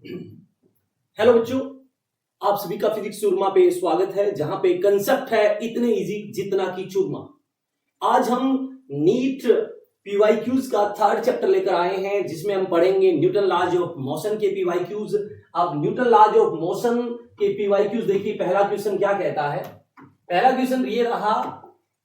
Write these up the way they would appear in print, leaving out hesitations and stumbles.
Hello बच्चों, आप सभी का फिजिक्स चूरमा पे स्वागत है, जहां पे कंसेप्ट है इतने इजी जितना की चूरमा। आज हम नीट पीवाईक्यूज का थर्ड चैप्टर लेकर आए हैं, जिसमें हम पढ़ेंगे न्यूटन लॉज ऑफ मोशन के पीवाईक्यूज। अब न्यूटन लॉज ऑफ मोशन के पीवाईक्यूज देखिए, पहला क्वेश्चन क्या कहता है। पहला क्वेश्चन ये रहा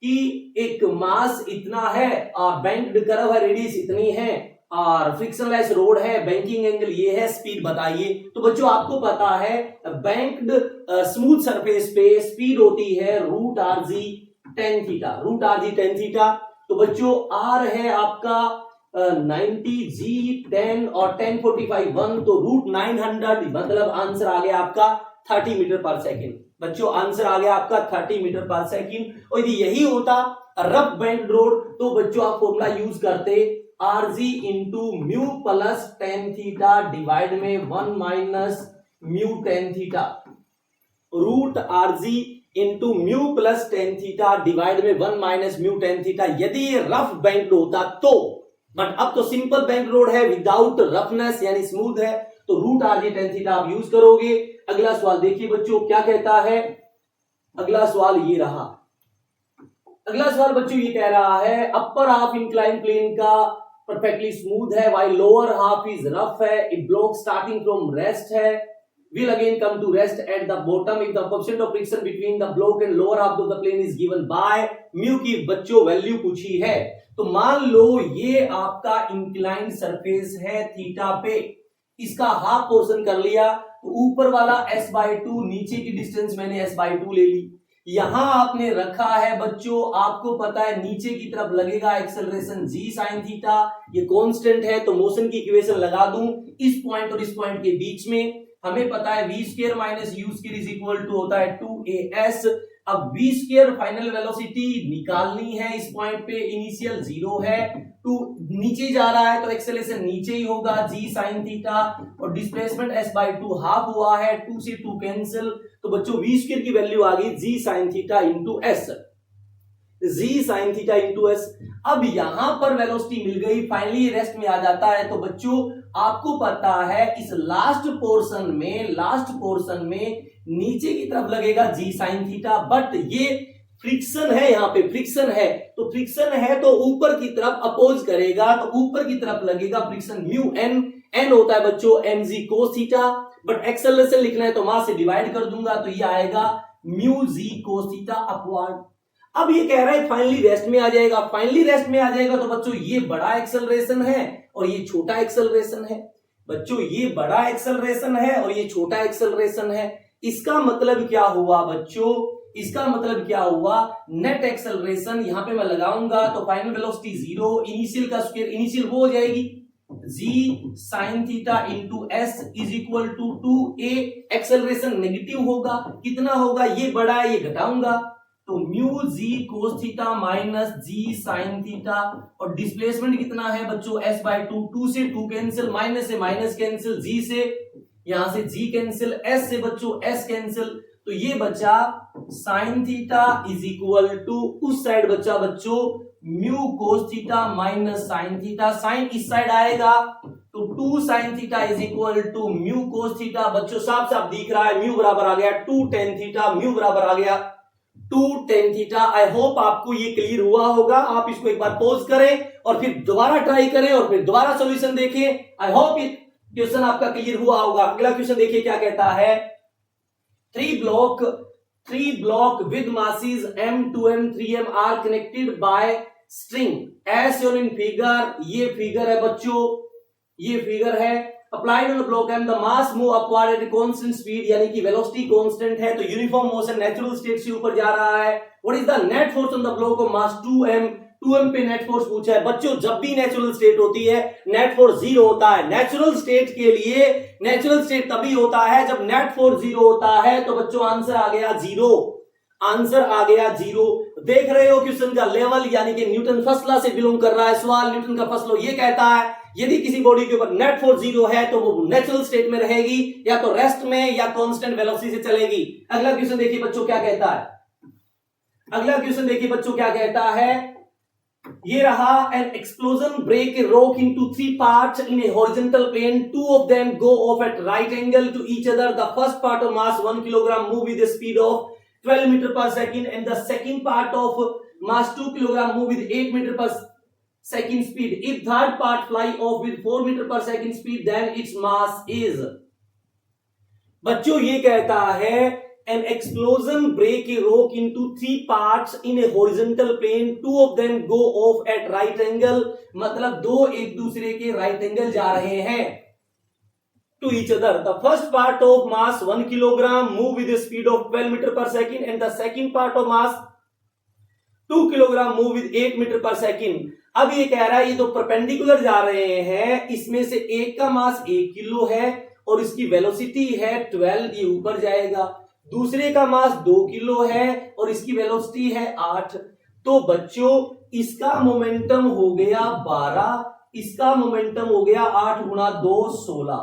कि एक मास इतना है और बेंड करा हुआ रेडियस इतनी है और फ्रिक्शनलेस रोड है, बैंकिंग एंगल ये है, स्पीड बताइए। तो बच्चों आपको पता है बैंक्ड स्मूथ सरफेस पे स्पीड होती है root r g tan theta. तो बच्चों आर है आपका 90 जी 10 और 1045 1, तो रूट 900, मतलब आंसर आ गया आपका 30 मीटर पर सेकेंड। बच्चों आंसर आ गया आपका 30 मीटर पर सेकेंड। और यदि यही होता रफ बैंड रोड तो बच्चों आप फॉर्मूला यूज करते r g into mu plus tan theta divide में 1 minus mu tan theta, root r g into mu plus tan theta divide में 1 माइनस म्यू टेन थीटा। यदि ये रफ बैंक होता तो, बट अब तो सिंपल बैंक रोड है without roughness यानी स्मूथ है, तो root r g tan theta आप यूज करोगे। अगला सवाल देखिए बच्चों क्या कहता है। अगला सवाल ये रहा। अगला सवाल बच्चों ये कह रहा है अपर हाफ इंक्लाइन प्लेन का परफेक्टली स्मूथ है while lower half is rough है, it block starting from rest है, will again come to rest at the bottom if the coefficient of friction between the block and lower half of the plane is given by mu की बच्चों value पूछी है। तो मान लो ये आपका inclined surface है थीटा पे, इसका हाफ पोर्शन कर लिया, तो ऊपर वाला s/2, नीचे की डिस्टेंस मैंने s/2 ले ली। यहां आपने रखा है बच्चों, आपको पता है नीचे की तरफ लगेगा एक्सेलरेशन g sin थीटा, ये कांस्टेंट है, तो मोशन की इक्वेशन लगा दूं इस पॉइंट और इस पॉइंट के बीच में। हमें पता है v square minus u square is equal to होता है 2as। अब v स्क्वायर फाइनल वेलोसिटी निकालनी है, इस पॉइंट पे इनिशियल 0 है, 2 नीचे जा रहा है तो एक्सेलरेशन नीचे ही होगा g sin थीटा, और डिस्प्लेसमेंट s/2 हाफ हुआ है, 2 से 2 कैंसिल, तो बच्चों v स्क्वायर की वैल्यू आ गई g sin theta into s, g sin theta into s। अब यहां पर वेलोसिटी मिल गई, फाइनली रेस्ट में आ जाता है। तो बच्चों आपको पता है इस लास्ट पोर्शन में नीचे की तरफ लगेगा g sin थीटा, बट ये फ्रिक्शन है, यहाँ पे फ्रिक्शन है, तो फ्रिक्शन है तो ऊपर की तरफ अपोज करेगा, तो ऊपर की तरफ लगेगा फ्रिक्शन म्यू n होता है बच्चों mg cos theta, but acceleration लिखना है तो मास से डिवाइड कर दूंगा, तो ये आएगा mu g cos theta upward. अब ये कह रहा है फाइनली रेस्ट में आ जाएगा, तो बच्चों ये बड़ा एक्सेलरेशन है और ये छोटा एक्सेलरेशन है। बच्चों ये बड़ा एक्सेलरेशन है और ये छोटा एक्सेलरेशन है। इसका मतलब क्या हुआ बच्चों, इसका मतलब क्या हुआ, नेट एक्सेलरेशन यहां पे मैं लगाऊंगा तो फाइनल वेलोसिटी 0, इनिशियल का स्क्वायर इनिशियल वो हो जाएगी g sin theta into s is equal to 2a। Acceleration negative होगा, कितना होगा, ये बड़ा है, ये घटाऊंगा, तो mu g cos theta minus g sin theta, और डिस्प्लेसमेंट कितना है बच्चों s/2, 2 से 2 कैंसिल, माइनस से माइनस कैंसिल, g से यहां से g कैंसिल, s से बच्चों s कैंसिल, तो ये बचा sin theta is equal to उस साइड बचा बच्चों mu cos theta minus sin theta, sin इस साइड आएगा तो 2 sin theta is equal to mu cos theta. बच्चों साफ साफ दिख रहा है, म्यू बराबर आ गया 2 tan थीटा, म्यू बराबर आ गया 2 tan थीटा। आई होप आपको ये क्लियर हुआ होगा। आप इसको एक बार पॉज करें और फिर दोबारा ट्राई करें और फिर दोबारा सॉल्यूशन देखें। आई होप ये क्वेश्चन आपका क्लियर हुआ होगा। अगला क्वेश्चन देखिए क्या कहता है। 3 block with masses m, 2m, 3m are connected by string as shown in figure। ये फिगर है बच्चों, ये फिगर है। Applied on the block m, the mass move upward at a constant speed, यानी कि velocity constant है, तो uniform motion natural state से ऊपर जा रहा है। What is the net force on the block of mass 2m? 2m पे नेट फोर्स पूछा है बच्चों। जब भी नेचुरल स्टेट होती है नेट फोर्स 0 होता है। नेचुरल स्टेट के लिए नेचुरल स्टेट तभी होता है जब नेट फोर्स 0 होता है, तो बच्चों आंसर आ गया 0, आंसर आ गया 0। देख रहे हो क्वेश्चन का लेवल, यानी कि न्यूटन फर्स्ट लॉ से बिलोंग कर रहा है सवाल। न्यूटन का फर्स्ट लॉ ये कहता है यदि किसी बॉडी के ऊपर नेट फोर्स 0 है तो वो नेचुरल स्टेट में रहेगी, या तो रेस्ट में या कांस्टेंट वेलोसिटी से चलेगी। अगला क्वेश्चन देखिए बच्चों क्या कहता है। अगला क्वेश्चन देखिए बच्चों क्या कहता है। ये रहा an explosion break a rock into 3 parts in a horizontal plane. 2 of them go off at right angle to each other. The first part of mass 1 kilogram move with a speed of 12 meter per second, and the second part of mass 2 kilogram move with 8 meter per second speed. If third part fly off with 4 meter per second speed, then its mass is. बच्चों ये कहता है an explosion break a rock into 3 parts in a horizontal plane. 2 of them go off at right angle. मतलब दो एक दूसरे के right angle जा रहे हैं to each other. The first part of mass 1 kilogram move with a speed of 12 meter per second, and the second part of mass 2 kilogram move with 8 meter per second. अब ये कह रहा है ये तो परपेंडिकुलर जा रहे हैं, इसमें से एक का मास 1 किलो है और इसकी वेलोसिटी है 12, ये ऊपर जाएगा। दूसरे का मास 2 किलो है और इसकी वेलोसिटी है 8। तो बच्चों इसका मोमेंटम हो गया 12, इसका मोमेंटम हो गया 8 गुना 2 16,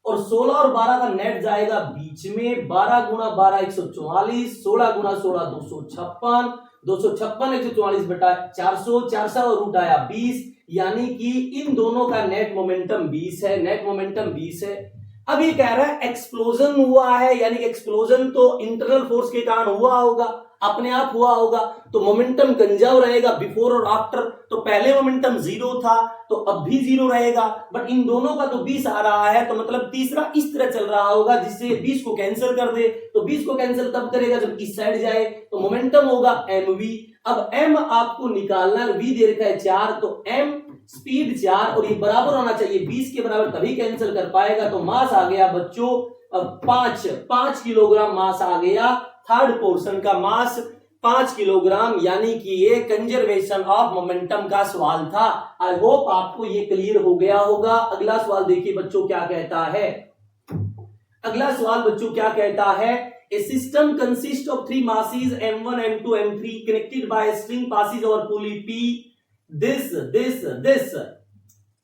और 16 और 12 का नेट जाएगा बीच में। 12 गुना 12 144, 16 गुना 16 256, 256 144 बटा 400, 400 और रूट आया 20, यानी कि इन दोनों का नेट मोमेंटम 20 है, नेट मोमेंटम 20 है। अब ये कह रहा है एक्सप्लोजन हुआ है, यानी कि एक्सप्लोजन तो इंटरनल फोर्स के कारण हुआ होगा, अपने आप हुआ होगा, तो मोमेंटम कंजर्व रहेगा बिफोर और आफ्टर। तो पहले मोमेंटम 0 था तो अब भी 0 रहेगा, बट इन दोनों का तो 20 आ रहा है, तो मतलब तीसरा इस तरह चल रहा होगा जिससे 20 को कैंसिल कर दे। तो 20 को कैंसिल तब करेगा जब इस साइड जाए, तो मोमेंटम होगा mv। अब m आपको निकालना है, v दे रखा है 4, तो m स्पीड 4 और ये बराबर होना चाहिए 20 के बराबर, तभी कैंसिल कर पाएगा। तो मास आ गया बच्चों 5 किलोग्राम मास आ गया। थर्ड पोर्शन का मास 5 किलोग्राम, यानी कि ये कंजर्वेशन ऑफ मोमेंटम का सवाल था। आई होप आपको ये क्लियर हो गया होगा। अगला सवाल देखिए बच्चों क्या कहता है। अगला सवाल बच्चों क्या कहता है, A system consists of 3 masses m1, m2, m3 connected by a string passes over pulley P. This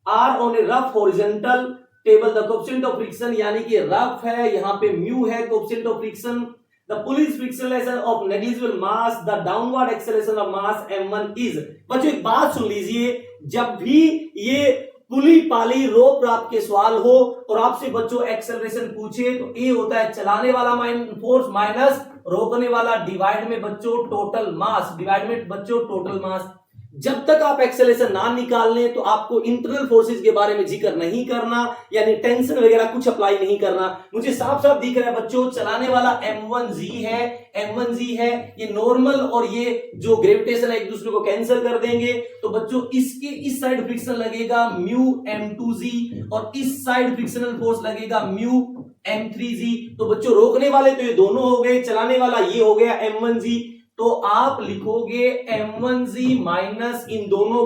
are on a rough horizontal table. The coefficient of friction, यानी कि रफ है, यहाँ पे म्यू है coefficient of friction. The pulley is frictionless of negligible mass. The downward acceleration of mass m1 is. बच्चों एक बात सुन लीजिए, जब भी ये पुली पाली रोप राप के सवाल हो और आपसे बच्चों एक्सेलरेशन पूछे तो ए होता है चलाने वाला फोर्स माइनस रोकने वाला डिवाइड में बच्चों टोटल मास, डिवाइड में बच्चों टोटल मास। जब तक आप एक्सेलरेशन ना निकाल लें तो आपको इंटरनल फोर्सेस के बारे में जिक्र नहीं करना, यानी टेंशन वगैरह कुछ अप्लाई नहीं करना। मुझे साफ साफ दिख रहा है बच्चों चलाने वाला m1g है, ये नॉर्मल और ये जो ग्रेविटेशन है एक दूसरे को कैंसिल कर देंगे, तो बच्चों इसके इस साइड फ्रिक्शन लगेगा म्यू m2g और इस साइड फ्रिक्शनल फोर्स लगेगा म्यू m3g। तो बच्चों रोकने वाले तो ये दोनों हो गए, चलाने वाला ये हो गया m1g। तो आप लिखोगे m1g माइनस इन दोनों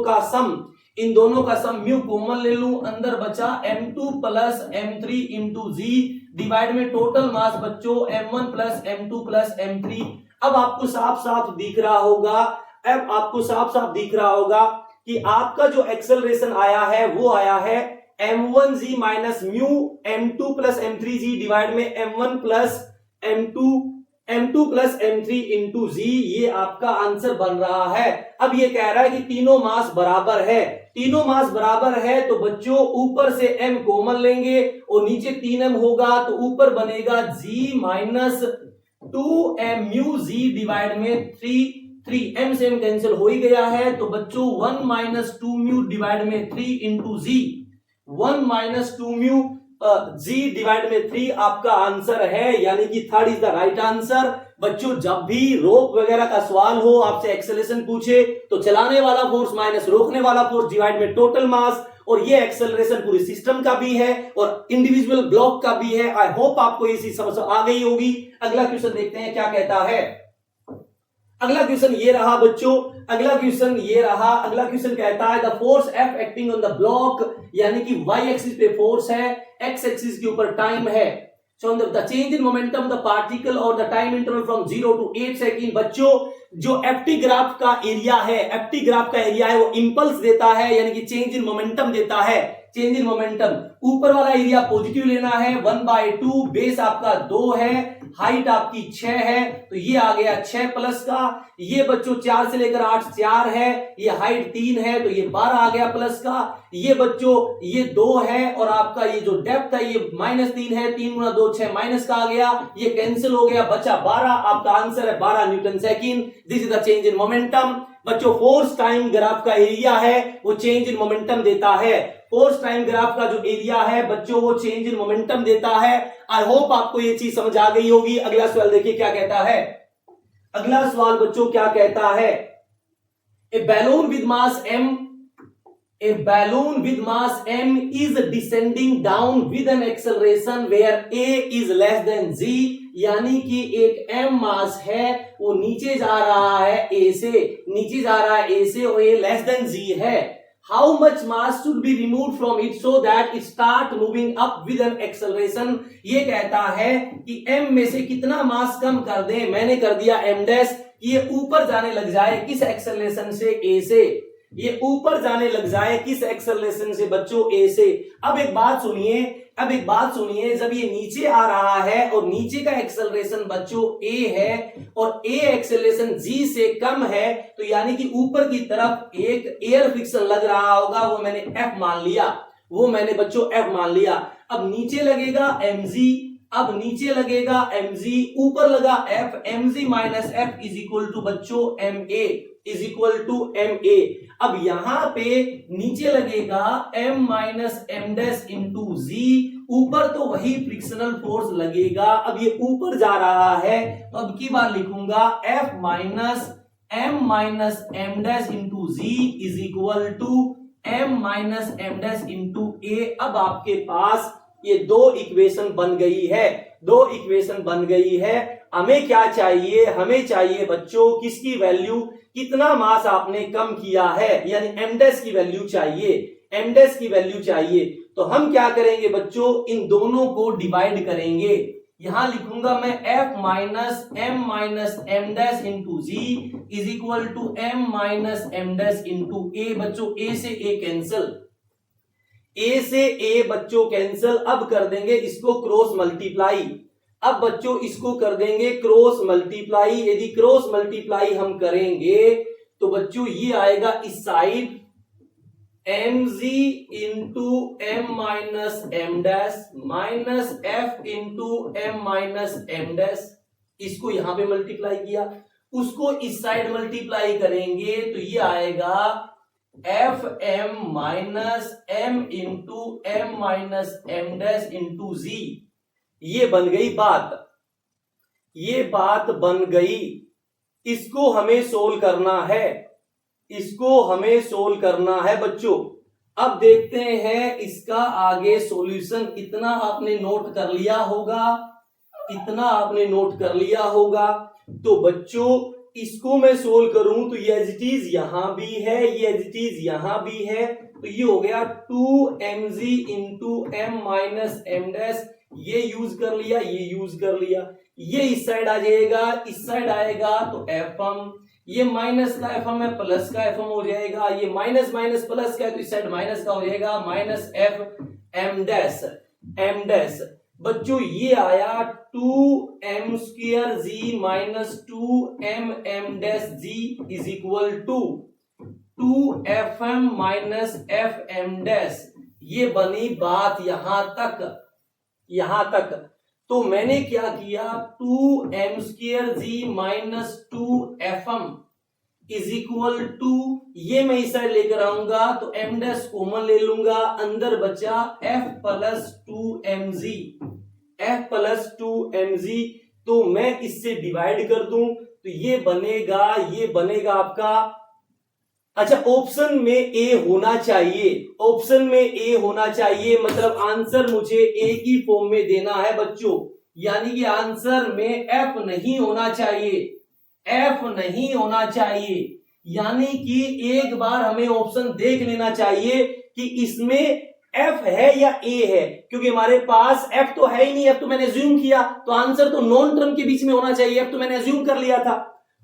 का सम म्यू कॉमन ले लूं, अंदर बचा m2 प्लस m3 इंटू जी डिवाइड में टोटल मास बच्चों m1 plus m2 plus m3। अब आपको साफ साफ दिख रहा होगा कि आपका जो एक्सेलरेशन आया है वो आया है m1g minus mu m2 plus m3g divide में m1 plus m2 plus m3 into जी, ये आपका आंसर बन रहा है। अब ये कह रहा है कि तीनों मास बराबर है, तो बच्चों ऊपर से m कॉमन लेंगे और नीचे 3m होगा, तो ऊपर बनेगा g minus 2m mu G divide में 3 m से m कैंसिल हो ही गया है, तो बच्चों 1 माइनस 2 म्यू डिवाइड में 3 इंटू जी, 1 माइनस 2 म्यू जी डिवाइड में 3 आपका आंसर है, यानी कि third is the right answer. बच्चों जब भी रोक वगैरह का सवाल हो, आपसे एक्सेलरेशन पूछे, तो चलाने वाला फोर्स माइनस रोकने वाला फोर्स डिवाइड में टोटल मास, और ये एक्सेलरेशन पूरी सिस्टम का भी है और इंडिविजुअल ब्लॉक का भी है। आई होप आपको ये चीज समझ आ गई होगी। अगला क्वेश्चन देखते हैं क्या कहता है। अगला क्वेश्चन ये रहा बच्चों, अगला क्वेश्चन कहता है the force F acting on the block, यानी कि y एक्सिस पे फोर्स है, x एक्सिस के ऊपर टाइम है। So the change in momentum the particle और the time interval from 0 to 8 second. बच्चों जो FT ग्राफ का एरिया है वो इंपल्स देता है, यानी कि चेंज इन मोमेंटम देता है। चेंज इन मोमेंटम ऊपर वाला एरिया पॉजिटिव लेना है 1/2, बेस आपका 2 है, हाइट आपकी 6 है तो ये आ गया 6 प्लस का, ये बच्चों 4 से लेकर 8 4 है, ये हाइट 3 है तो ये 12 आ गया प्लस का, ये बच्चों ये 2 है और आपका ये जो डेप्थ है ये -3 है, 3 गुना 2 6 माइनस का आ गया, ये कैंसिल हो गया, बचा 12। आपका आंसर है 12 Newton second. This is the change in momentum. बच्चों फोर्स टाइम ग्राफ का एरिया है वो चेंज इन मोमेंटम देता है। फोर्स टाइम ग्राफ का जो एरिया है बच्चों वो चेंज इन मोमेंटम देता है। आई होप आपको ये चीज समझ आ गई होगी। अगला सवाल देखिए क्या कहता है। अगला सवाल बच्चों क्या कहता है, a balloon with mass m is descending down with an acceleration where a is less than g, यानी कि एक m मास है वो नीचे जा रहा है a से, नीचे जा रहा है a से और a less than g है। How much mass should be removed from it so that it start moving up with an acceleration? ये कहता है कि m में से कितना मास कम कर दें, मैंने कर दिया m डैश, ये ऊपर जाने लग जाए किस एक्सेलरेशन से, a से, ये ऊपर जाने लग जाए किस एक्सेलरेशन से बच्चों, a से। अब एक बात सुनिए, जब ये नीचे आ रहा है और नीचे का एक्सेलरेशन बच्चों a है और a एक्सेलरेशन g से कम है तो यानी कि ऊपर की तरफ एक एयर फ्रिक्शन लग रहा होगा, वो मैंने f मान लिया, वो मैंने बच्चों f मान लिया। अब नीचे लगेगा mg, अब नीचे लगेगा mg, ऊपर लगा f, mg minus f is equal to बच्चों ma is equal to ma। अब यहां पे नीचे लगेगा m minus m dash into g, ऊपर तो वही फ्रिक्शनल फोर्स लगेगा। अब ये ऊपर जा रहा है तो अब की बार लिखूंगा f minus m dash into g is equal to m minus m dash into a। अब आपके पास ये दो इक्वेशन बन गई है। हमें क्या चाहिए, हमें चाहिए बच्चों किसकी वैल्यू, कितना मास आपने कम किया है, यानी m डैश की वैल्यू चाहिए। तो हम क्या करेंगे बच्चों, इन दोनों को डिवाइड करेंगे। यहां लिखूंगा मैं f minus m dash into g is equal to m minus m dash into a। बच्चों a से a बच्चों कैंसल। अब कर देंगे इसको क्रॉस मल्टीप्लाई, अब बच्चों इसको कर देंगे क्रॉस मल्टीप्लाई। यदि क्रॉस मल्टीप्लाई हम करेंगे तो बच्चों ये आएगा इस side mg into m minus m dash minus f into m minus m dash, इसको यहां पे मल्टीप्लाई किया, उसको इस साइड मल्टीप्लाई करेंगे तो ये आएगा F m minus m into m minus m dash into g। ये बन गई बात, ये बात बन गई। इसको हमें सोल्व करना है, बच्चों। अब देखते हैं इसका आगे सॉल्यूशन। इतना आपने नोट कर लिया होगा, तो बच्चों इसको मैं सोल्व करूं तो ये एज इट इज यहां भी है, ये एज इट इज यहां भी है, तो ये हो गया 2mg into m minus m dash, ये यूज कर लिया, ये इस साइड आ जाएगा, इस साइड आएगा तो fm, ये माइनस का fm है, प्लस का fm हो जाएगा, ये माइनस माइनस प्लस का है तो इस साइड माइनस का हो जाएगा, माइनस m डैश। बच्चों ये आया 2m square g minus 2m dash g is equal to 2fm minus fm dash. ये बनी बात यहां तक। तो मैंने क्या किया, 2m square g minus 2fm is equal to, ये मैं इस साइड लेकर आऊंगा तो m डैश कॉमन ले लूंगा, अंदर बचा f प्लस 2mg। तो मैं इससे डिवाइड कर दूं तो ये बनेगा आपका, अच्छा ऑप्शन में ए होना चाहिए, मतलब आंसर मुझे ए की फॉर्म में देना है बच्चों, यानी कि आंसर में एफ नहीं होना चाहिए, यानी कि एक बार हमें ऑप्शन देख लेना चाहिए कि इसमें एफ है या ए है, क्योंकि हमारे पास एफ तो है ही नहीं, एफ तो मैंने अज्यूम किया, तो आंसर तो नॉन टर्म के बीच में होना चाहिए, एफ तो मैंने अज्यूम कर लिया था।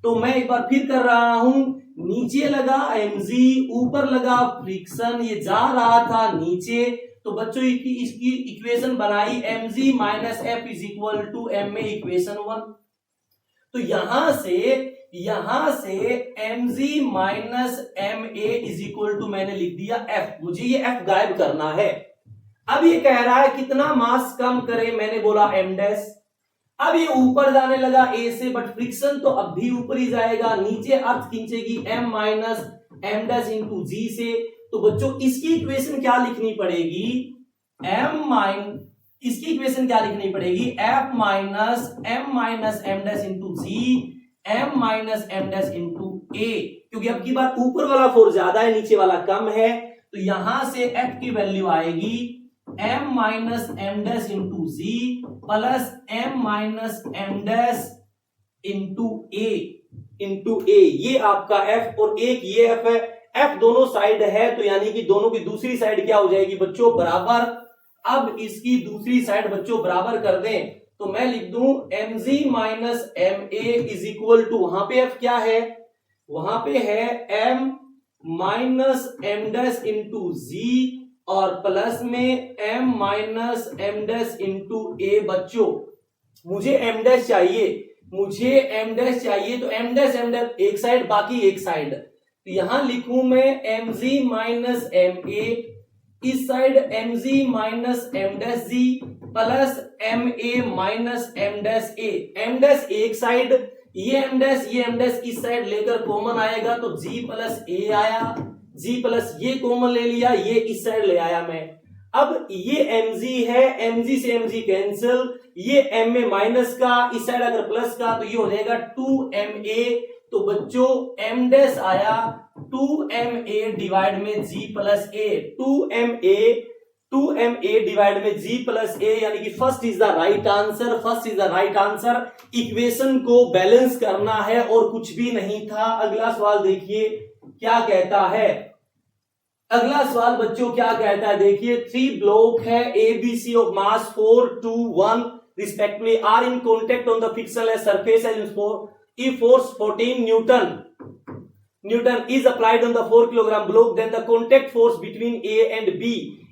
तो मैं एक बार फिर कर रहा हूं, नीचे लगा mg, ऊपर लगा फ्रिक्शन, ये जा रहा था नीचे, तो बच्चों इसकी इक्वेशन बनाई mg minus f is equal to m a equation 1। तो यहां से mg minus M A is equal to मैंने लिख दिया f। मुझे ये f गायब करना है। अब ये कह रहा है कितना मास कम करे, मैंने बोला m डैश। अब ये ऊपर जाने लगा a से, बट फ्रिक्शन तो अब भी ऊपर ही जाएगा, नीचे अर्थ खींचेगी m minus M dash into G से। तो बच्चों इसकी इक्वेशन क्या लिखनी पड़ेगी, इसकी इक्वेशन क्या लिखनी पड़ेगी, f minus M dash into g, m minus M dash into a, क्योंकि अब की बार ऊपर वाला फोर्स ज्यादा है, नीचे वाला कम है। तो यहां से f की वैल्यू आएगी m minus M dash into G plus m minus M dash into A. ये आपका f और एक ये f है, f दोनों साइड है, तो यानी कि दोनों की दूसरी साइड क्या हो जाएगी बच्चों, बराबर। अब इसकी दूसरी साइड बच्चों बराबर कर दें, तो मैं लिख दूं mg minus M A is equal to, वहां पे f क्या है, वहां पे है m minus M dash into G और प्लस में m minus M dash into A. बच्चों मुझे m डैश चाहिए, तो m डैश एक साइड, बाकी एक साइड। तो यहां लिखूं मैं mg माइनस एम ए, इस side mg minus M dash g plus m a minus M dash a. M dash एक साइड, ये एम डैश इस साइड लेकर कॉमन आएगा, तो g प्लस ए आया, g प्लस ये कॉमन ले लिया, ये इस साइड ले आया मैं। अब ये mg है, mg से mg कैंसिल, ये m ए माइनस का, इस साइड अगर प्लस का तो ये हो जाएगा 2ma। तो बच्चों m डैश आया 2ma डिवाइड में g plus a, 2ma divide में g प्लस a, यानी कि first is the right answer. Equation को बैलेंस करना है और कुछ भी नहीं था। अगला सवाल देखिए क्या कहता है, अगला सवाल बच्चों क्या कहता है, देखिए 3 ब्लॉक है ABC of mass 4, 2, 1 respectively are in contact on the frictionless surface if force 14 Newton is applied on the 4 kilogram block, then the contact force between A and B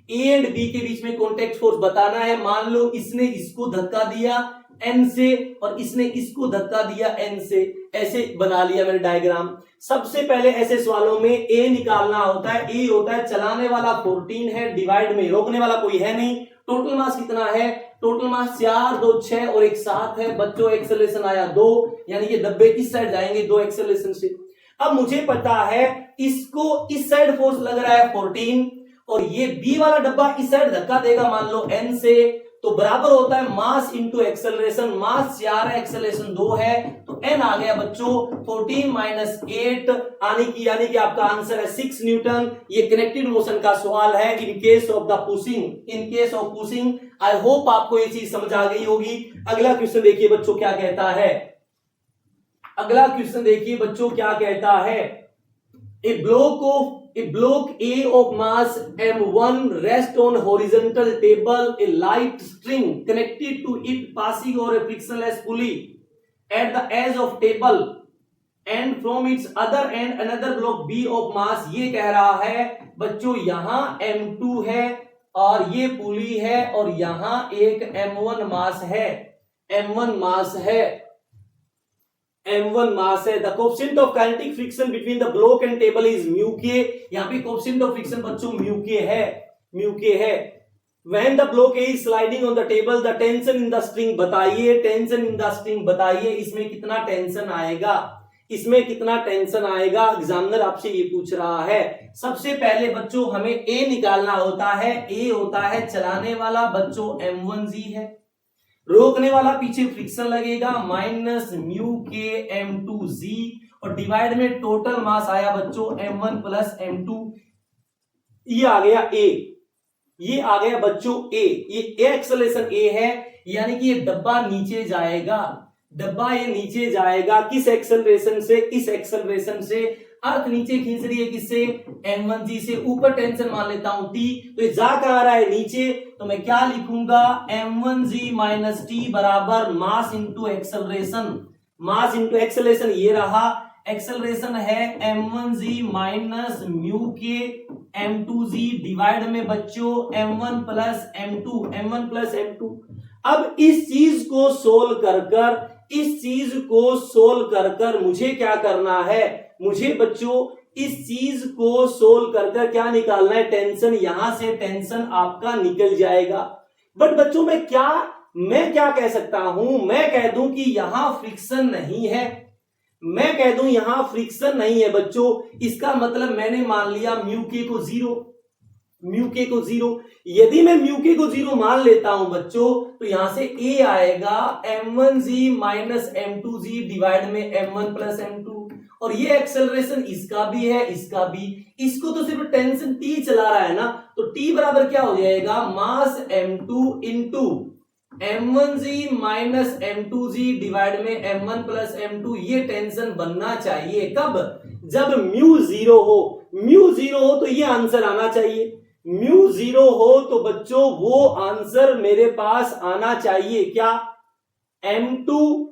के बीच में contact force बताना है। मान लो इसने इसको धक्का दिया N से और इसने इसको धक्का दिया N से, ऐसे बना लिया मैंने डायग्राम। सबसे पहले ऐसे सवालों में A निकालना होता है। A होता है चलाने वाला 14 है, डिवाइड में रोकने वाला कोई है नहीं। टोटल मास कितना है, टोटल मास 4, 2, 6 और 1 7 है। बच्चों एक्सेलरेशन आया 2, यानी कि डब्बे किस साइड जाएंगे, 2 एक्सेलरेशन से। अब मुझे पता है इसको इस साइड फोर्स लग रहा है 14 और ये बी वाला डब्बा इस साइड धक्का देगा मान लो N से, तो बराबर होता है मास इंटू एक्सेलरेशन। मास 4 है, एक्सेलरेशन 2 है, तो N आ गया बच्चों 14 माइनस 8 यानी कि आपका आंसर है 6 न्यूटन। ये कनेक्टेड मोशन का सवाल है in case of pushing. I hope आपको ये चीज समझ आ गई होगी। अगला क्वेश्चन देखिए बच्चों क्या कहता है, A block A of mass M1 rests on horizontal table, a light string connected to it passing over a frictionless pulley at the edge of table, and from its other end another block B of mass। ये कह रहा है बच्चों यहाँ M2 है और ये पुली है और यहाँ एक M1 मास है। The coefficient of kinetic friction between the block and table is mu के। यहाँ पे कोएफिशिएंट ऑफ फ्रिक्शन बच्चों म्यू के है। When the block is sliding on the table, the tension in the string बताइए। इसमें कितना टेंशन आएगा, एग्जामिनर आपसे ये पूछ रहा है। सबसे पहले बच्चों हमें ए निकालना होता है। ए होता है चलाने वाला बच्चों M1G है, रोकने वाला पीछे फ्रिक्शन लगेगा माइनस म्यू के M2G और डिवाइड में टोटल मास आया बच्चों M1 प्लस M2। ये आ गया बच्चों A। ये एक्सेलरेशन A है, यानी कि ये डब्बा नीचे जाएगा। किस एक्सेलरेशन से, इस एक्सेलरेशन से। अर्थ नीचे खींच रही है किससे, M1G से। ऊपर टेंशन मान लेता हूं T, तो ये जा कर आ रहा है नीचे, तो मैं क्या लिखूंगा M1G माइनस T बराबर मास इंटू एक्सेलरेशन। ये रहा एक्सेलरेशन है M1G माइनस म्यू के m2g डिवाइड में बच्चों m1 प्लस m2। अब इस चीज को सोल्व कर कर मुझे क्या करना है, मुझे बच्चों इस चीज को सोल्व कर कर क्या निकालना है, टेंशन। यहां से टेंशन आपका निकल जाएगा। बट बच्चों मैं क्या कह सकता हूं, मैं कह दूं कि यहां फ्रिक्शन नहीं है, मैं कह दूं यहां फ्रिक्शन नहीं है बच्चों। इसका मतलब मैंने मान लिया म्यू के को जीरो। यदि मैं म्यू के को जीरो मान लेता हूं बच्चों, तो यहां से ए आएगा m1g माइनस m2g डिवाइड में m1 प्लस m2। और ये एक्सेलरेशन इसका भी है, इसका भी। इसको तो सिर्फ टेंशन टी चला रहा है ना, तो टी बराबर क्या हो जाएगा, मास m2 into m1g minus m2g divide में m1 प्लस m2। ये टेंशन बनना चाहिए कब, जब म्यू जीरो हो तो ये आंसर आना चाहिए। म्यू जीरो हो तो बच्चों वो आंसर मेरे पास आना चाहिए, क्या, m2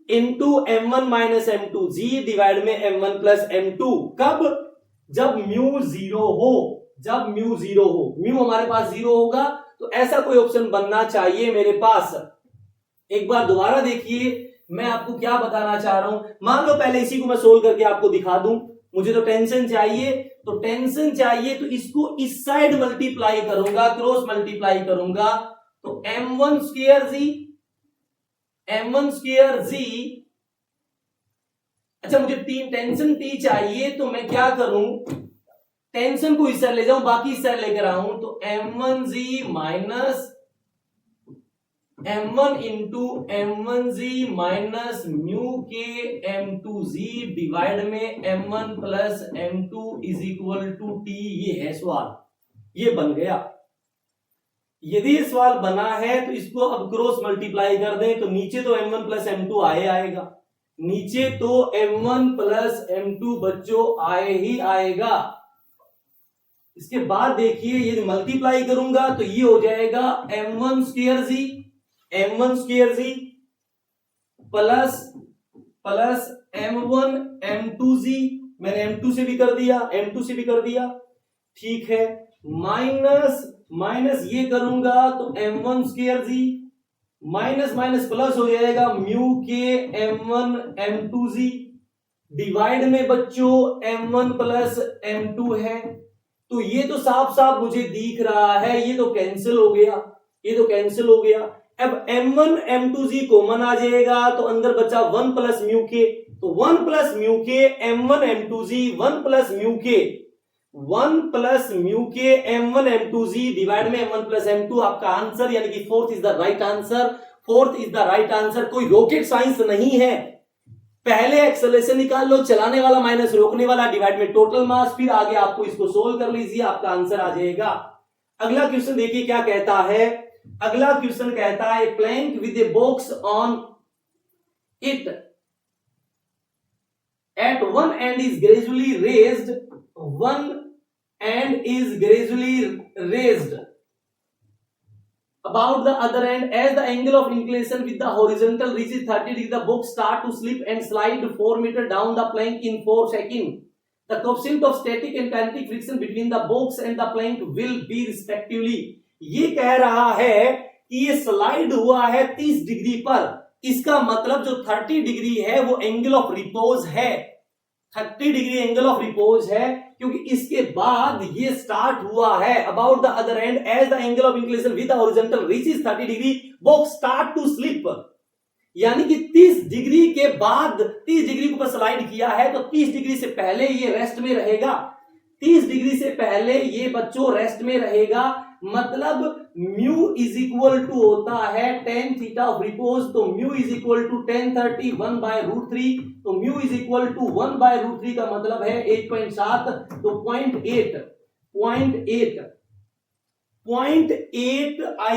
into m1 minus m2g divide में m1 प्लस m2। कब, जब म्यू जीरो हो। म्यू हमारे पास जीरो होगा तो ऐसा कोई ऑप्शन बनना चाहिए मेरे पास। एक बार दोबारा देखिए मैं आपको क्या बताना चाह रहा हूं। मान लो पहले इसी को मैं सोल्व करके आपको दिखा दूं। मुझे तो टेंशन चाहिए, तो इसको इस साइड मल्टीप्लाई करूंगा, क्रॉस मल्टीप्लाई करूंगा, तो m1 स्क्वायर जी। अच्छा मुझे टेंशन टी चाहिए, तो मैं क्या करूं, टेंशन को इस साइड ले जाऊं, बाकी इस साइड लेकर आऊं, तो m1g minus m1 into m1g minus mu के m2g डिवाइड में m1 plus m2 is equal to T. ये है सवाल, ये बन गया। यदि ये सवाल बना है तो इसको अब क्रॉस मल्टीप्लाई कर दें, तो नीचे तो m1 प्लस m2 आएगा, नीचे तो m1 प्लस m2 बच्चों आए ही आएगा। इसके बाद देखिए ये मल्टीप्लाई करूंगा तो ये हो जाएगा m1 स्क्वायर जी प्लस m1 m2g, मैंने m2 से भी कर दिया, ठीक है, माइनस ये करूंगा तो m1 स्क्वायर जी माइनस प्लस हो जाएगा म्यू के m1 m2g डिवाइड में बच्चों m1 प्लस m2 है। तो ये तो साफ साफ मुझे दिख रहा है, ये तो कैंसिल हो गया। अब m1 m2g कॉमन आ जाएगा तो अंदर बचा 1 प्लस म्यू के, तो 1 प्लस म्यू के m1 m2g 1 प्लस म्यू के m1 m2g डिवाइड में m1 प्लस m2 आपका आंसर, यानी कि fourth is the right answer. कोई रॉकेट साइंस नहीं है। पहले एक्सेलरेशन निकाल लो, चलाने वाला माइनस रोकने वाला डिवाइड में टोटल मास, फिर आगे आपको इसको सोल्व कर लीजिए, आपका आंसर आ जाएगा। अगला क्वेश्चन देखिए क्या कहता है। अगला क्वेश्चन कहता है plank with a box on it at one end is gradually raised about the other end as the angle of inclination with the horizontal reaches 30 degree, the box start to slip and slide 4 meter down the plank in 4 seconds. The coefficient of static and kinetic friction between the box and the plank will be respectively. ये कह रहा है कि ये slide हुआ है 30 degree पर, इसका मतलब जो 30 डिग्री है वो एंगल ऑफ रिपोज है, 30 डिग्री एंगल ऑफ रिपोज है, क्योंकि इसके बाद ये स्टार्ट हुआ है about the other end as the angle of inclination with the horizontal reaches 30 degree box start to slip, यानी कि 30 डिग्री के बाद 30 डिग्री के ऊपर स्लाइड किया है तो 30 डिग्री से पहले ये रेस्ट में रहेगा, 30 डिग्री से पहले ये बच्चों रेस्ट में रहेगा। मतलब म्यू इज इक्वल टू होता है tan थीटा ऑफ रिपोज, तो mu is equal to tan 30 1 by root 3, तो mu is equal to 1 by root 3 का मतलब है 8.7, तो 0.8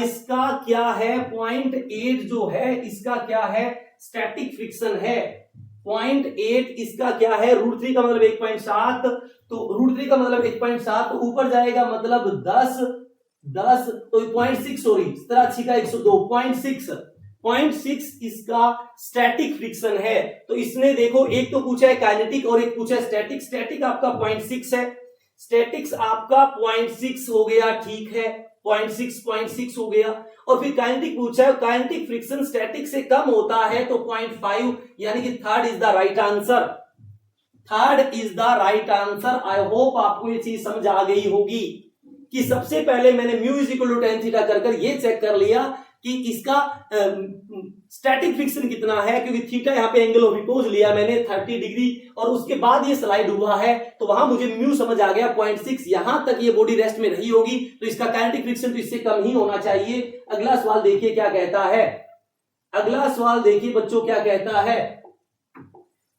इसका क्या है, 0.8 जो है इसका क्या है, स्टैटिक फ्रिक्शन है। 0.8 इसका क्या है, रूट 3 का मतलब 1.7, तो रूट 3 का मतलब 1.7, तो ऊपर जाएगा मतलब 10, तो 0.6 सॉरी, इस तरह अच्छी का 102, 0.6 इसका स्टैटिक फ्रिक्शन है। तो इसने देखो एक तो पूछा है काइनेटिक और एक पूछा है स्टैटिक। स्टैटिक आपका 0.6 है, स्टैटिक्स आपका 0.6 हो गया, ठीक है, 0.6 हो गया। और फिर काइनेटिक पूछा है, काइनेटिक फ्रिक्शन स्टैटिक से कम होता है तो 0.5, यानी कि third is the right answer. Third is the right answer. I hope आपको ये चीज समझ आ गई होगी कि सबसे पहले मैंने mu is equal to tan theta कर ये चेक कर लिया कि इसका स्टैटिक फ्रिक्शन कितना है, क्योंकि थीटा यहां पे एंगल ऑफ अपोज लिया मैंने 30 डिग्री, और उसके बाद ये स्लाइड हुआ है तो वहां मुझे म्यू समझ आ गया 0.6, यहां तक ये बॉडी रेस्ट में रही होगी तो इसका काइनेटिक फ्रिक्शन तो इससे कम ही होना चाहिए। अगला सवाल देखिए क्या कहता है, अगला सवाल देखिए बच्चों क्या कहता है।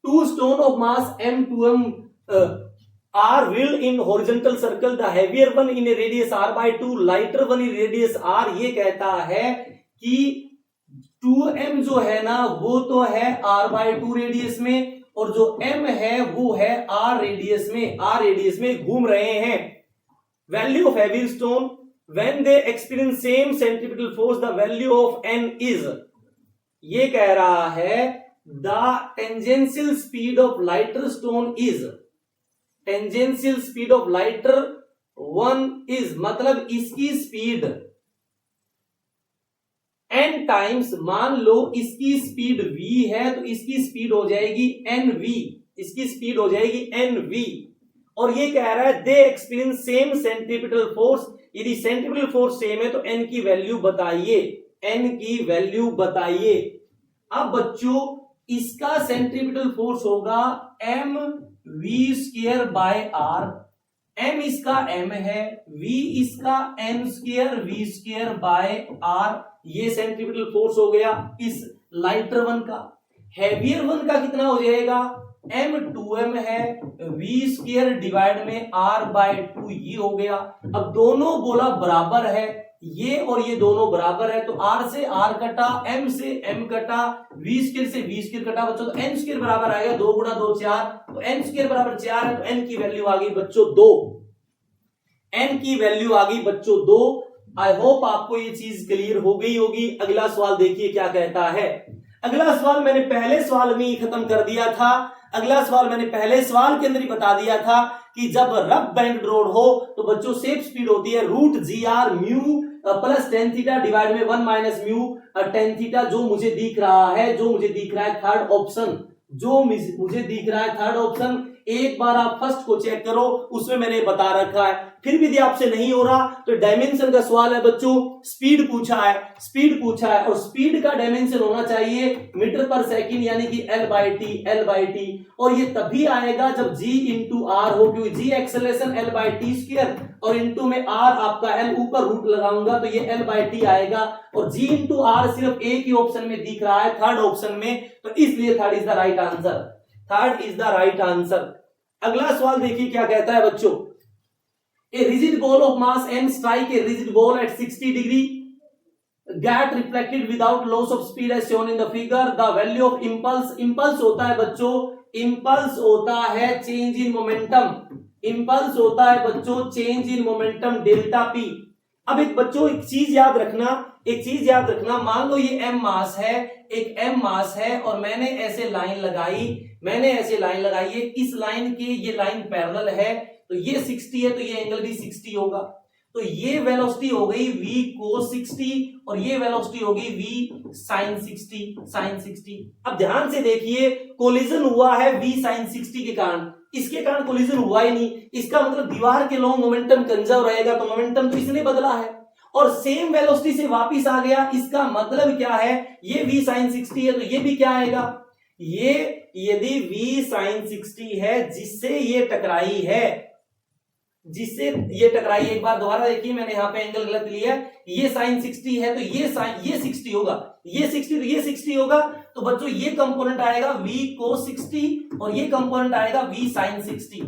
Two stone of mass m2m are wheeled in horizontal circle, the heavier one in a radius r/2, lighter one in radius r। ये कहता है कि 2m जो है ना वो तो है r/2 रेडियस में, और जो m है वो है r रेडियस में घूम रहे हैं। Value of heavy stone when they experience same centripetal force, the value of n is, ये कह रहा है the tangential speed of lighter stone is, tangential speed of lighter one is, मतलब इसकी स्पीड n टाइम्स, मान लो इसकी speed v है तो इसकी स्पीड हो जाएगी nv, इसकी स्पीड हो जाएगी nv। और ये कह रहा है दे एक्सपीरियंस सेम सेंट्रीपिटल फोर्स, यदि सेंट्रीपिटल फोर्स सेम है तो n की वैल्यू बताइए, n की वैल्यू बताइए। अब बच्चों इसका सेंट्रीपिटल फोर्स होगा m v square by r, m इसका m है, v इसका m square v square by r, ये सेंट्रीपिटल फोर्स हो गया इस लाइटर वन का। हैवियर वन का कितना हो जाएगा, m 2m है, v स्क्वायर डिवाइड में r बाय 2, ये हो गया। अब दोनों बोला बराबर है, ये और ये दोनों बराबर है तो r से r कटा, m से m कटा, v स्क्वायर से v स्क्वायर कटा बच्चों, तो n स्क्वायर बराबर आएगा 2 गुणा 2 4, तो n स्क्वायर बराबर 4 है तो n की वैल्यू आ गई बच्चों 2, n की वैल्यू आ गई बच्चों 2। आई होप आपको ये चीज क्लियर हो गई होगी। अगला सवाल देखिए क्या कहता है। अगला सवाल मैंने पहले सवाल में ही खत्म कर दिया था, अगला सवाल मैंने पहले सवाल के अंदर ही बता दिया था कि जब रफ बैंड रोड हो तो बच्चों सेफ स्पीड होती है root g r mu plus tan theta divide में 1 माइनस म्यू टेन थीटा, जो मुझे दिख रहा है थर्ड ऑप्शन, जो मुझे दिख रहा है थर्ड ऑप्शन। एक बार आप फर्स्ट को चेक करो, उसमें मैंने बता रखा है। फिर भी यदि आपसे नहीं हो रहा तो डायमेंशन का सवाल है बच्चों, स्पीड पूछा है और स्पीड का डायमेंशन होना चाहिए मीटर पर सेकंड, यानी कि L/T, और ये तभी आएगा जब G इंटू R हो, क्योंकि G एक्सेलरेशन L/T स्क्वायर और इंटू में R आपका L ऊपर रूट लगाऊंगा तो ये L/T आएगा, और G इंटू R सिर्फ एक ही ऑप्शन में दिख रहा है, थर्ड ऑप्शन में, तो इसलिए third is the right answer. अगला सवाल देखिए क्या कहता है बच्चों। A rigid ball of mass m strike a rigid ball at 60 degree, get reflected without loss of speed as shown in the figure, the value of impulse होता है बच्चों, impulse होता है change in momentum delta p। अब एक बच्चों एक चीज याद रखना, मान लो ये m मास है, एक m मास है और मैंने ऐसे लाइन लगाई है, इस लाइन के ये लाइन पैरेलल है तो ये 60 है तो ये एंगल भी 60 होगा, तो ये वेलोसिटी हो गई v cos 60 और ये वेलोसिटी होगी v sin 60। अब ध्यान से देखिए कोलिजन हुआ है v sin 60 के कारण, इसके कारण कोलिजन हुआ ही नहीं, इसका मतलब दीवार के लॉन्ग मोमेंटम कंजर्व रहेगा, तो मोमेंटम तो इसने बदला है और सेम वेलोसिटी से वापस आ गया। इसका मतलब क्या है, ये v sin 60 है तो ये भी क्या आएगा, ये यदि v sin 60 है जिससे ये टकराई है, एक बार दोबारा देखिए, मैंने यहां पे एंगल गलत लिया, ये sin 60 है तो ये 60 होगा, ये 60 तो ये 60 होगा, तो बच्चों ये कंपोनेंट आएगा v cos 60 और ये कंपोनेंट आएगा v sin 60।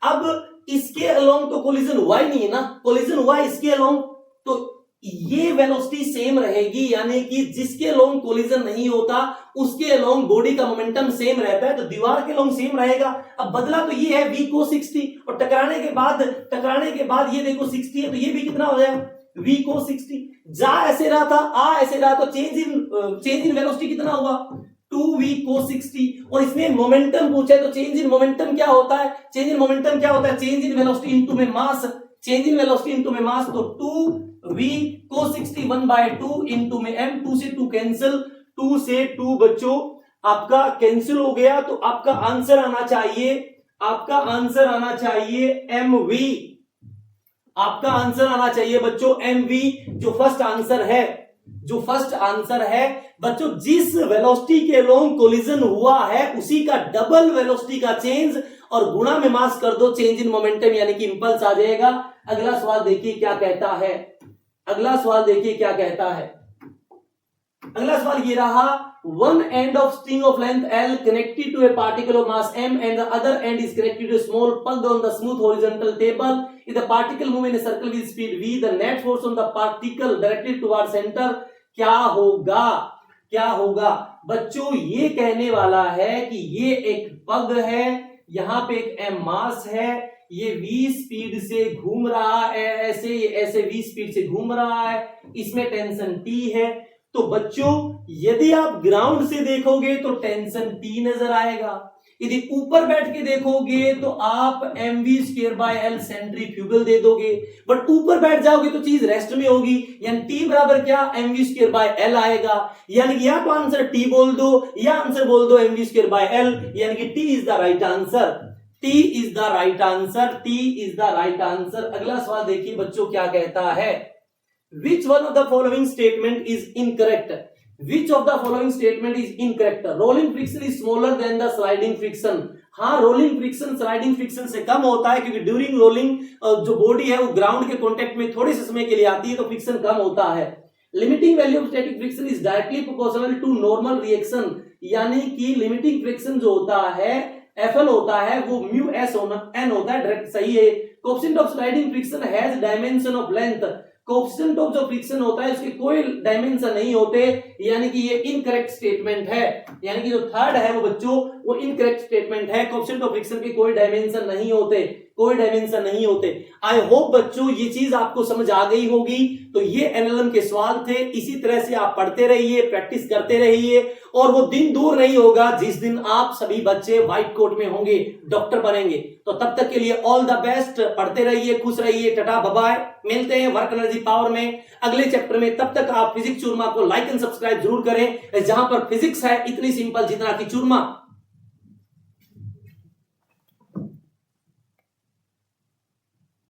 अब इसके अलोंग तो कोलिजन हुआ ही नहीं है ना, कोलिजन हुआ इसके अलोंग तो ये वेलोसिटी सेम रहेगी, यानी कि जिसके अलोंग कोलिजन नहीं होता उसके अलोंग बॉडी का मोमेंटम सेम रहता है, तो दीवार के अलोंग सेम रहेगा। अब बदला तो ये है v cos 60 और टकराने के बाद ये देखो 60 है तो ये भी कितना हो जाएगा v cos 60। जा ऐसे रहा था, आ ऐसे रहा, तो चेंज इन वेलोसिटी कितना हुआ, 2v cos 60 और इसने मोमेंटम पूछा है तो चेंज इन मोमेंटम क्या होता है? चेंज इन मोमेंटम क्या होता है? चेंज इन वेलोसिटी इनटू में मास, चेंज इन वेलोसिटी इनटू में मास, तो 2v cos 60 1/2 इनटू में m, 2 से 2 कैंसिल, 2 से 2 बच्चों आपका कैंसिल हो गया, तो आपका आंसर आना चाहिए, आपका आंसर आना चाहिए mv, आपका आंसर आना चाहिए बच्चों mv, जो फर्स्ट आंसर है, जो फर्स्ट आंसर है बच्चों। जिस वेलोसिटी के अलोंग कोलिजन हुआ है उसी का डबल वेलोसिटी का चेंज और गुणा में मास कर दो, चेंज इन मोमेंटम यानी कि इंपल्स आ जाएगा। अगला सवाल देखिए क्या कहता है, अगला सवाल देखिए क्या कहता है। अगला सवाल ये रहा, one end of string of length L connected to a particle of mass m and the other end is connected to a small plug on the smooth horizontal table. If the particle move in a circle with speed v, the net force on the particle directed towards center क्या होगा? क्या होगा बच्चों? ये कहने वाला है कि ये एक पग है, यहां पे एक m मास है, ये v स्पीड से घूम रहा है, ऐसे ये ऐसे v स्पीड से घूम रहा है, इसमें टेंशन t है। तो बच्चों यदि आप ग्राउंड से देखोगे तो टेंशन T नजर आएगा, यदि ऊपर बैठ के देखोगे तो आप mv²/L सेंट्रीफ्यूगल दे दोगे, बट ऊपर बैठ जाओगे तो चीज रेस्ट में होगी, यानी T बराबर क्या? mv²/L आएगा, यानी कि या तो आंसर T बोल दो या आंसर बोल दो mv²/L, यानी कि T is the right answer, T is the right answer, T is the right answer. अगला सवाल देखिए बच्चों क्या कहता है, Which one of the following statement is incorrect? Which of the following statement is incorrect? Rolling friction is smaller than the sliding friction. हाँ, rolling friction sliding friction से कम होता है, क्योंकि ड्यूरिंग रोलिंग जो बॉडी है वो ग्राउंड के contact में थोड़े से समय के लिए आती है तो फ्रिक्शन कम होता है। Limiting value of static friction is directly proportional to normal reaction, यानी कि लिमिटिंग फ्रिक्शन जो होता है FL होता है वो म्यू एस n होता है, डायरेक्ट सही है। Coefficient of sliding friction has dimension of length, coefficient of जो फ्रिक्शन होता है उसके कोई डायमेंशन नहीं होते, यानी कि ये इनकरेक्ट स्टेटमेंट है, यानी कि जो थर्ड है वो बच्चों वो इनकरेक्ट स्टेटमेंट है। कोएफिशिएंट ऑफ फ्रिक्शन के कोई डायमेंशन नहीं होते, कोई डायमेंशन नहीं होते। आई होप बच्चों ये चीज आपको समझ आ गई होगी। तो ये एनएलएम के सवाल थे, इसी तरह से आप पढ़ते रहिए, प्रैक्टिस करते रहिए, और वो दिन दूर नहीं होगा जिस दिन आप सभी बच्चे व्हाइट कोट में होंगे, डॉक्टर बनेंगे। तो तब तक के लिए ऑल द बेस्ट, पढ़ते रहिए, खुश रहिए, टाटा बाय बाय। मिलते हैं वर्क एनर्जी पावर में अगले चैप्टर में। तब तक आप फिजिक्स चूरमा को लाइक एंड सब्सक्राइब जरूर करें, जहां पर फिजिक्स है इतनी सिंपल जितना कि चूरमा।